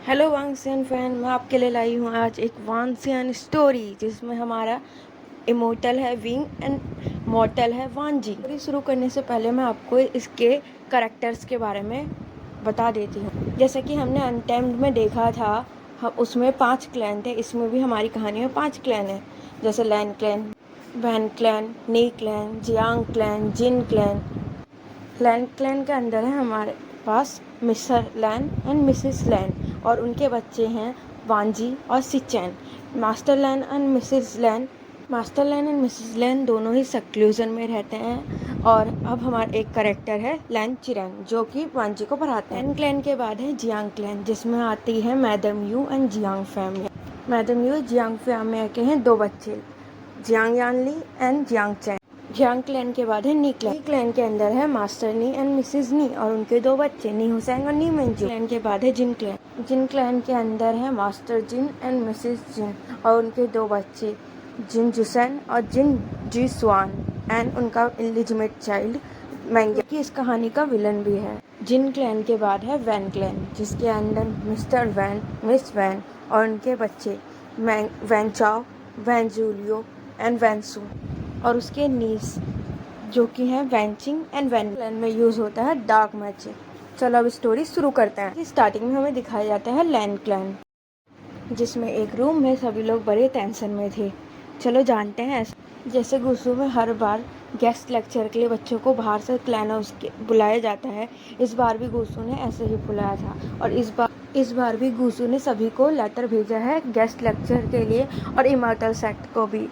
Hello वांगसियन fan, मैं आपके लिए लाई हूँ आज एक वांगसियन स्टोरी जिसमें हमारा इमोर्टल है विंग एंड मॉर्टल है वांजी। स्टोरी शुरू करने से पहले मैं आपको इसके करेक्टर्स के बारे में बता देती हूँ। जैसे कि हमने अनटेम्ड में देखा था, उसमें 5 क्लैन थे। इसमें भी हमारी कहानी में 5 क्लैन है, जैसे लैन क्लैन, वैन क्लैन, नी क्लैन, जियांग क्लैन, जिन क्लैन। लैन क्लैन के अंदर है हमारे पास मिस्टर लैन एंड मिसेस लैन और उनके बच्चे हैं वांजी और सिचैन। मास्टर लैन एंड मिसेस लैन दोनों ही सक्लूजन में रहते हैं। और अब हमारा एक करेक्टर है लैन चिरैन जो कि वांजी को पढ़ाते हैं। लैन क्लैन के बाद है जियांग क्लैन जिसमें आती है madam you and Jiang family. Madam you Jiang family के हैं 2 बच्चे, Jiang Yanli and Jiang chain. Jiang clan के बाद है नी क्लैन। नी क्लैन के अंदर है मास्टर नी एंड मिसेस नी और उनके 2 बच्चे नी हुसैन और नी मेंजू। क्लैन के बाद है जिन क्लैन। जिन क्लैन के अंदर है मास्टर जिन एंड मिसेस जिन और उनके 2 बच्चे जिन जुसैन और जिन जी स्वान एंड उनका इलिजिमेट चाइल्ड मैंगे, कि इस कहानी का विलन भी है। जिन क्लैन के बाद है वैन क्लैन जिसके अंदर मिस्टर वैन, मिस वैन और उनके बच्चे वैन चाओ, वैन जूलियो एंड वैन सू और उसके नीस जो कि है वैनचिंग एंड वैन क्लैन में यूज़ होता है डार्क मैजिक। चलो अब स्टोरी शुरू करते हैं। स्टार्टिंग में हमें दिखाया जाता है लैन क्लैन जिसमें एक रूम में सभी लोग बड़े टेंशन में थे। चलो जानते हैं। जैसे गुस्सू में हर बार गेस्ट लेक्चर के लिए बच्चों को बाहर से क्लैन हाउस के बुलाया जाता है, इस बार भी गुस्सू ने ऐसे ही बुलाया था और इस बार भी गुस्सू ने सभी को लेटर भेजा है गेस्ट लेक्चर के लिए और इमॉर्टल सेक्ट को भी।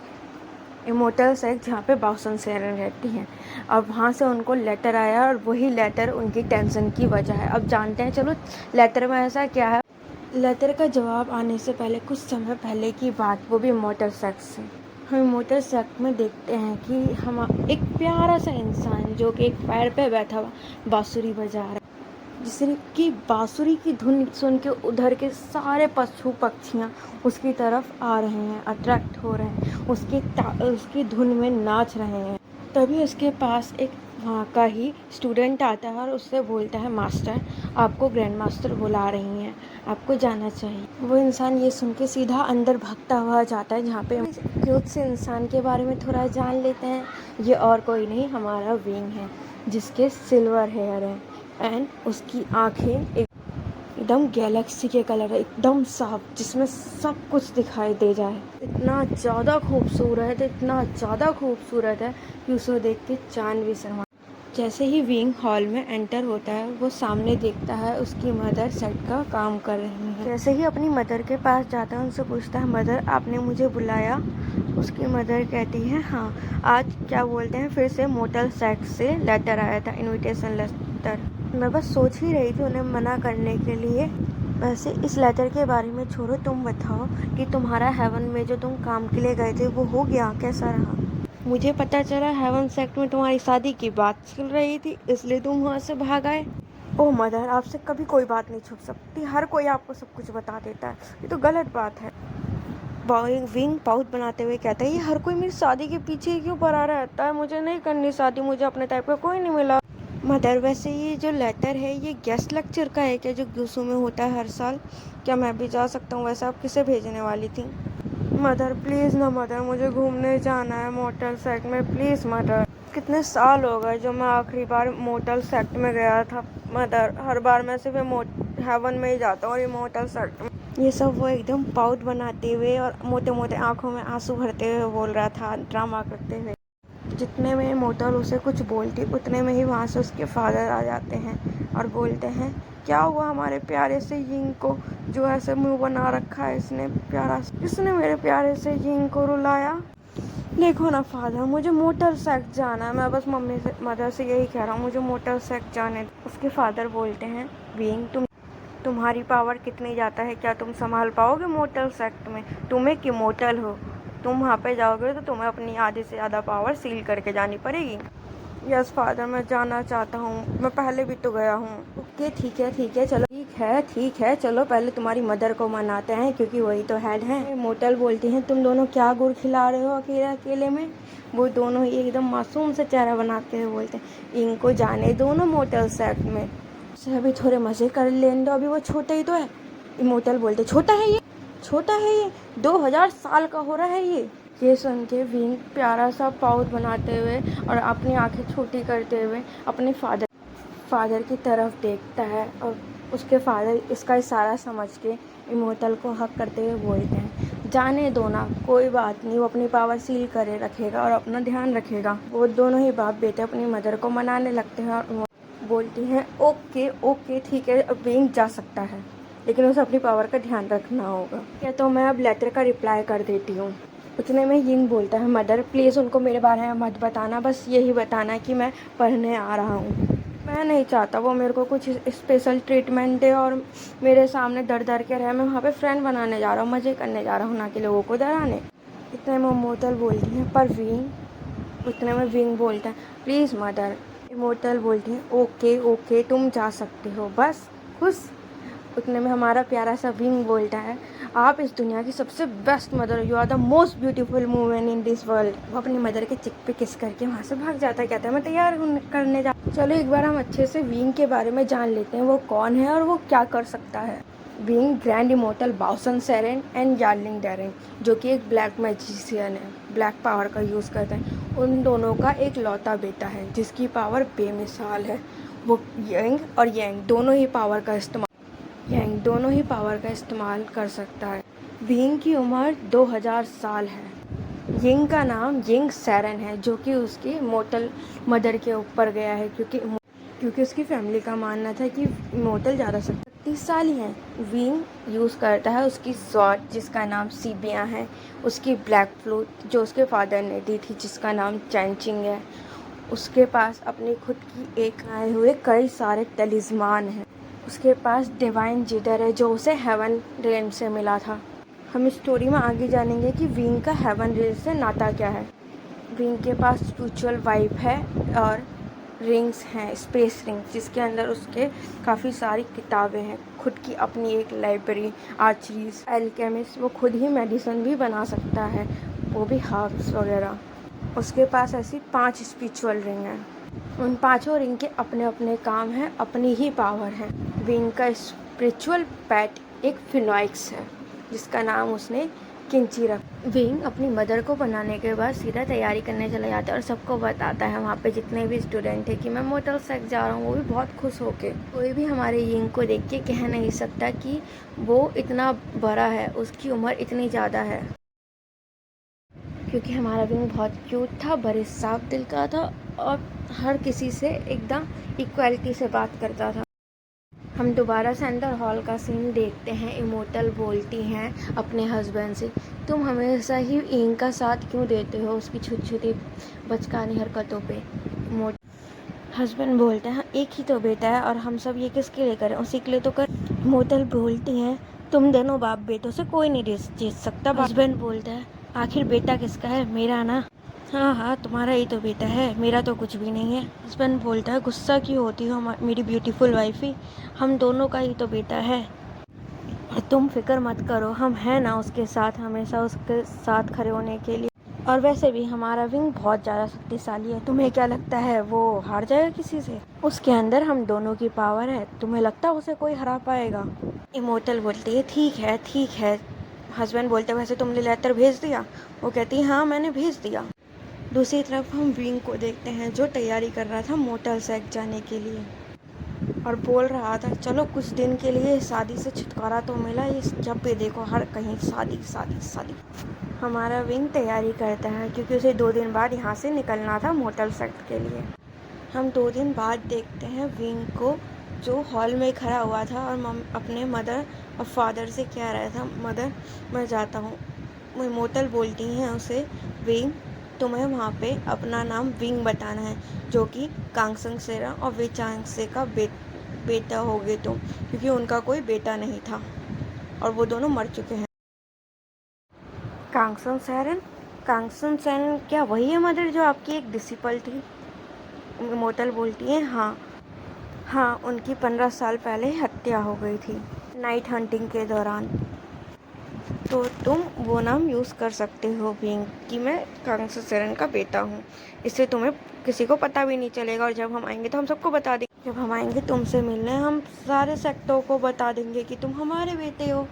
इमोर्टल सेक्ट जहाँ पे बाउसन सेरन रहती हैं और वहाँ से उनको लेटर आया और वही लेटर उनकी टेंशन की वजह है। अब जानते हैं चलो लेटर में ऐसा क्या है। लेटर का जवाब आने से पहले कुछ समय पहले की बात, वो भी इमोर्टल सेक्ट से। हम इमोर्टल सेक्ट में देखते हैं कि हम एक प्यारा सा इंसान जो कि एक पैर पे बैठा हुआ बांसुरी बजा रहा है, जिससे कि बांसुरी की धुन सुन के उधर के सारे पशु पक्षियाँ उसकी तरफ आ रहे हैं, अट्रैक्ट हो रहे हैं, उसकी धुन में नाच रहे हैं। तभी उसके पास एक वहाँ का ही स्टूडेंट आता है और उससे बोलता है, मास्टर आपको ग्रैंड मास्टर बुला रही हैं, आपको जाना चाहिए। वो इंसान ये सुन के सीधा अंदर भागता हुआ जाता है, जहाँ पे क्यूट से इंसान के बारे में थोड़ा जान लेते हैं। ये और कोई नहीं, हमारा विंग है जिसके सिल्वर हेयर है एंड उसकी आँखें एकदम गैलेक्सी के कलर है, एकदम साफ, जिसमें सब कुछ दिखाई दे जाए। इतना ज़्यादा खूबसूरत है कि उसे देख के चांद भी शर्मा। जैसे ही विंग हॉल में एंटर होता है, वो सामने देखता है उसकी मदर सेट का काम कर रही है। जैसे ही अपनी मदर के पास जाता है, उनसे पूछता है, मदर आपने मुझे बुलाया? उसकी मदर कहती है, हाँ, आज क्या बोलते हैं फिर से मोटल सेट से लेटर आया था, इनविटेशन लेटर। मैं बस सोच ही रही थी उन्हें मना करने के लिए। वैसे इस लेटर के बारे में छोड़ो, तुम बताओ कि तुम्हारा हेवन में जो तुम काम के लिए गए थे वो हो गया, कैसा रहा? मुझे पता चला हेवन सेक्ट में तुम्हारी शादी की बात चल रही थी, इसलिए तुम वहाँ से भाग आए। ओह मदर, आपसे कभी कोई बात नहीं छुप सकती, हर कोई आपको सब कुछ बता देता है, ये तो गलत बात है। विंग पाउच बनाते हुए कहता है, ये हर कोई मेरी शादी के पीछे क्यों पड़ा रहता है, मुझे नहीं करनी शादी, मुझे अपने टाइप का कोई नहीं मिला। मदर, वैसे ये जो लेटर है ये गेस्ट लेक्चर का है क्या, जो गुसू में होता है हर साल? क्या मैं भी जा सकता हूँ? वैसे आप किसे भेजने वाली थी? मदर प्लीज़ ना मदर, मुझे घूमने जाना है मोटल सेक्ट में, प्लीज़ मदर। कितने साल हो गए जो मैं आखिरी बार मोटल सेक्ट में गया था मदर, हर बार मैं सिर्फ हेवन में ही जाता हूँ और ये मोटल सेक्ट में। ये सब वो एकदम पाउट बनाते हुए और मोटे मोटे आंखों में आंसू भरते हुए बोल रहा था, ड्रामा करते हुए। जितने में मोटल उसे कुछ बोलती, उतने में ही वहाँ से उसके फादर आ जाते हैं और बोलते हैं, क्या हुआ हमारे प्यारे से यिंग को, जो ऐसे मुंह बना रखा है इसने मेरे प्यारे से यिंग को रुलाया। देखो ना फादर, मुझे मोटर सेक्ट जाना है, मैं बस मदर से यही कह रहा हूँ, मुझे मोटर सेक्ट जाने। उसके फादर बोलते हैं, विंग तुम्हारी पावर कितनी जाता है, क्या तुम संभाल पाओगे मोटल सेक्ट में? तुम एक इमोर्टल हो, तुम वहाँ पे जाओगे तो तुम्हें अपनी आधे से ज़्यादा पावर सील करके जानी पड़ेगी। यस फादर, मैं जाना चाहता हूँ, मैं पहले भी तो गया हूँ। ओके ठीक है, चलो ठीक है, चलो पहले तुम्हारी मदर को मनाते हैं क्योंकि वही तो हेड हैं। मोटल बोलती हैं, तुम दोनों क्या गुड़ खिला रहे हो अकेले में? वो दोनों ही एकदम मासूम से चेहरा बनाते हुए बोलते हैं, इनको जाने दो ना मोटल सेक्ट में, से अभी थोड़े मज़े कर लेने दो, अभी वो छोटे ही तो है। इमोर्टल बोलते छोटा है ये, छोटा है ये, 2000 साल का हो रहा है ये सुन के विंग प्यारा सा पाउच बनाते हुए और अपनी आंखें छोटी करते हुए अपने फादर की तरफ देखता है और उसके फादर इसका इशारा समझ के इमोर्टल को हक करते हुए बोलते हैं जाने दो ना, कोई बात नहीं, वो अपनी पावर सील करे रखेगा और अपना ध्यान रखेगा। वो दोनों ही बाप बेटे अपनी मदर को मनाने लगते हैं और बोलती हैं ओके ओके ठीक है, अब विंग जा सकता है, लेकिन उसे अपनी पावर का ध्यान रखना होगा। क्या तो मैं अब लेटर का रिप्लाई कर देती हूँ। उतने में यिंग बोलता है मदर प्लीज़ उनको मेरे बारे में मत बताना, बस यही बताना कि मैं पढ़ने आ रहा हूँ। मैं नहीं चाहता वो मेरे को कुछ स्पेशल ट्रीटमेंट दे और मेरे सामने डर डर के रहे। मैं वहाँ पे फ्रेंड बनाने जा रहा हूँ, मज़े करने जा रहा हूँ, ना कि लोगों को डराने। इतने में इमोर्टल बोलती है पर विंग, उतने में विंग बोलता है प्लीज़ मदर। इमोर्टल बोलती है ओके ओके तुम जा सकते हो, बस खुश। उतने में हमारा प्यारा सा विंग बोलता है आप इस दुनिया की सबसे best mother, you are the most beautiful woman in this world. वो अपनी मदर के चिक पे किस करके वहाँ से भाग जाता है, कहता है मैं तैयार करने जा। चलो एक बार हम अच्छे से विंग के बारे में जान लेते हैं, वो कौन है और वो क्या कर सकता है। विंग ग्रैंड इमोर्टल बाउसन सेरेन एंड यार्लिंग डेरेन, जो कि एक ब्लैक मैजिशियन है, ब्लैक पावर का यूज़ करते हैं। उन दोनों का एक लौता बेटा है जिसकी पावर बेमिसाल है। वो यंग और यांग दोनों ही पावर का इस्तेमाल कर सकता है। विंग की उम्र 2000 साल है। यिंग का नाम यिंग सैरन है, जो कि उसकी इमोर्टल मदर के ऊपर गया है क्योंकि उसकी फैमिली का मानना था कि इमोर्टल ज़्यादा शक्तिशाली हैं। विंग यूज़ करता है उसकी स्वॉर्ड जिसका नाम सीबिया है, उसकी ब्लैक फ्लूट जो उसके फादर ने दी थी जिसका नाम चैंचिंग है। उसके पास अपनी खुद की एक आए हुए कई सारे तलिस्मान हैं। उसके पास डिवाइन जिटर है जो उसे हेवन रेल से मिला था। हम इस स्टोरी में आगे जानेंगे कि विंग का हेवन रेल से नाता क्या है। विंग के पास स्पिरिचुअल वाइफ है और रिंग्स हैं, स्पेस रिंग्स, जिसके अंदर उसके काफ़ी सारी किताबें हैं, खुद की अपनी एक लाइब्रेरी, आर्चरीज, एल्केमिस्ट, वो खुद ही मेडिसिन भी बना सकता है, वो भी हर्ब्स वगैरह। उसके पास ऐसी 5 स्पिरिचुअल रिंग हैं। उन 5 रिंग के अपने अपने काम हैं, अपनी ही पावर है। विंग का स्पिरिचुअल पेट एक फिनॉक्स है जिसका नाम उसने किंची रखा। विंग अपनी मदर को बनाने के बाद सीधा तैयारी करने चला जाता है और सबको बताता है वहाँ पे जितने भी स्टूडेंट थे कि मैं मोटल सेक्स जा रहा हूँ। वो भी बहुत खुश होके। कोई भी हमारे यिंग को देख के कह नहीं सकता कि वो इतना बड़ा है, उसकी उम्र इतनी ज़्यादा है, क्योंकि हमारा विंग बहुत क्यूट था, बड़े साफ दिल का था और हर किसी से एकदम इक्वालिटी से बात करता था। हम दोबारा से अंदर हॉल का सीन देखते हैं। इमोर्टल बोलती हैं अपने हस्बैंड से तुम हमेशा ही यिंग का साथ क्यों देते हो उसकी छोटी छोटी बचकानी हरकतों पे। हस्बैंड बोलते हैं एक ही तो बेटा है और हम सब ये किसके लिए करें, उसी के लिए तो कर। इमोर्टल बोलती हैं तुम दोनों बाप बेटों से कोई नहीं जीत सकता। हस्बैंड बोलता है आखिर बेटा किसका है, मेरा ना। हाँ हाँ तुम्हारा ही तो बेटा है, मेरा तो कुछ भी नहीं है। हस्बैंड बोलता है गुस्सा क्यों होती हो मेरी ब्यूटीफुल वाइफी, हम दोनों का ही तो बेटा है और तुम फिक्र मत करो, हम हैं ना उसके साथ, हमेशा उसके साथ खड़े होने के लिए। और वैसे भी हमारा विंग बहुत ज़्यादा शक्तिशाली है, तुम्हें क्या लगता है वो हार जाएगा किसी से? उसके अंदर हम दोनों की पावर है, तुम्हें लगता है उसे कोई हरा पाएगा? इमोर्टल बोलती है ठीक है ठीक है। हस्बैंड बोलते वैसे तुमने लेटर भेज दिया? वो कहती है हाँ मैंने भेज दिया। दूसरी तरफ हम विंग को देखते हैं जो तैयारी कर रहा था मोटल सेक्स जाने के लिए और बोल रहा था चलो कुछ दिन के लिए शादी से छुटकारा तो मिला, इस जब भी देखो हर कहीं शादी शादी शादी। हमारा विंग तैयारी करता है क्योंकि उसे 2 दिन बाद यहाँ से निकलना था मोटल सेक्स के लिए। हम 2 दिन बाद देखते हैं विंग को जो हॉल में खड़ा हुआ था और अपने मदर और फादर से कह रहा था मदर मैं जाता हूँ। इमोर्टल बोलती हैं उसे विंग तुम्हें वहाँ पे अपना नाम विंग बताना है जो कि कांगसंग सेरा और वेचांगसे का बेटा होगे तुम, क्योंकि उनका कोई बेटा नहीं था और वो दोनों मर चुके हैं। कांगसंग सेरन क्या वही है मदर जो आपकी एक डिसिपल थी? इमोर्टल बोलती है हाँ उनकी 15 साल पहले हत्या हो गई थी नाइट हंटिंग के दौरान। तो तुम वो नाम यूज़ कर सकते हो विंग कि मैं कांगसंग सेरन का बेटा हूँ, इससे तुम्हें किसी को पता भी नहीं चलेगा और जब हम आएंगे तो हम सबको बता देंगे। जब हम आएंगे तुमसे मिलने, हम सारे सेक्टरों को बता देंगे कि तुम हमारे बेटे हो।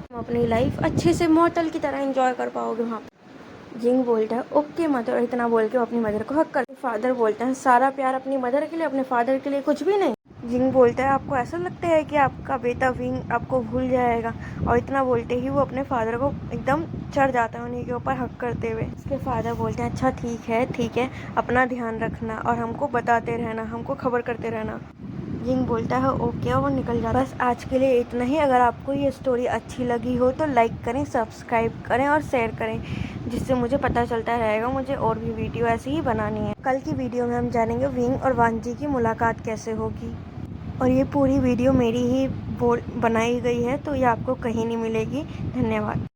तुम अपनी लाइफ अच्छे से मॉडल की तरह एंजॉय कर पाओगे वहाँ पे। जिंग बोलता है ओके मदर, और इतना बोल के वो अपनी मदर को हक कर। फादर बोलते हैं सारा प्यार अपनी मदर के लिए, अपने फादर के लिए कुछ भी नहीं। जिंग बोलता है आपको ऐसा लगता है कि आपका बेटा विंग आपको भूल जाएगा, और इतना बोलते ही वो अपने फादर को एकदम चढ़ जाता है उन्हीं के ऊपर हक करते हुए। उसके फादर बोलते हैं अच्छा ठीक है, अपना ध्यान रखना और हमको बताते रहना, हमको खबर करते रहना। जिंग बोलता है ओके और वो निकल जाता है। बस आज के लिए इतना ही। अगर आपको ये स्टोरी अच्छी लगी हो तो लाइक करें, सब्सक्राइब करें और शेयर करें, जिससे मुझे पता चलता रहेगा मुझे और भी वीडियो ऐसी ही बनानी है। कल की वीडियो में हम जानेंगे विंग और वांजी की मुलाकात कैसे होगी। और ये पूरी वीडियो मेरी ही बनाई गई है, तो ये आपको कहीं नहीं मिलेगी। धन्यवाद।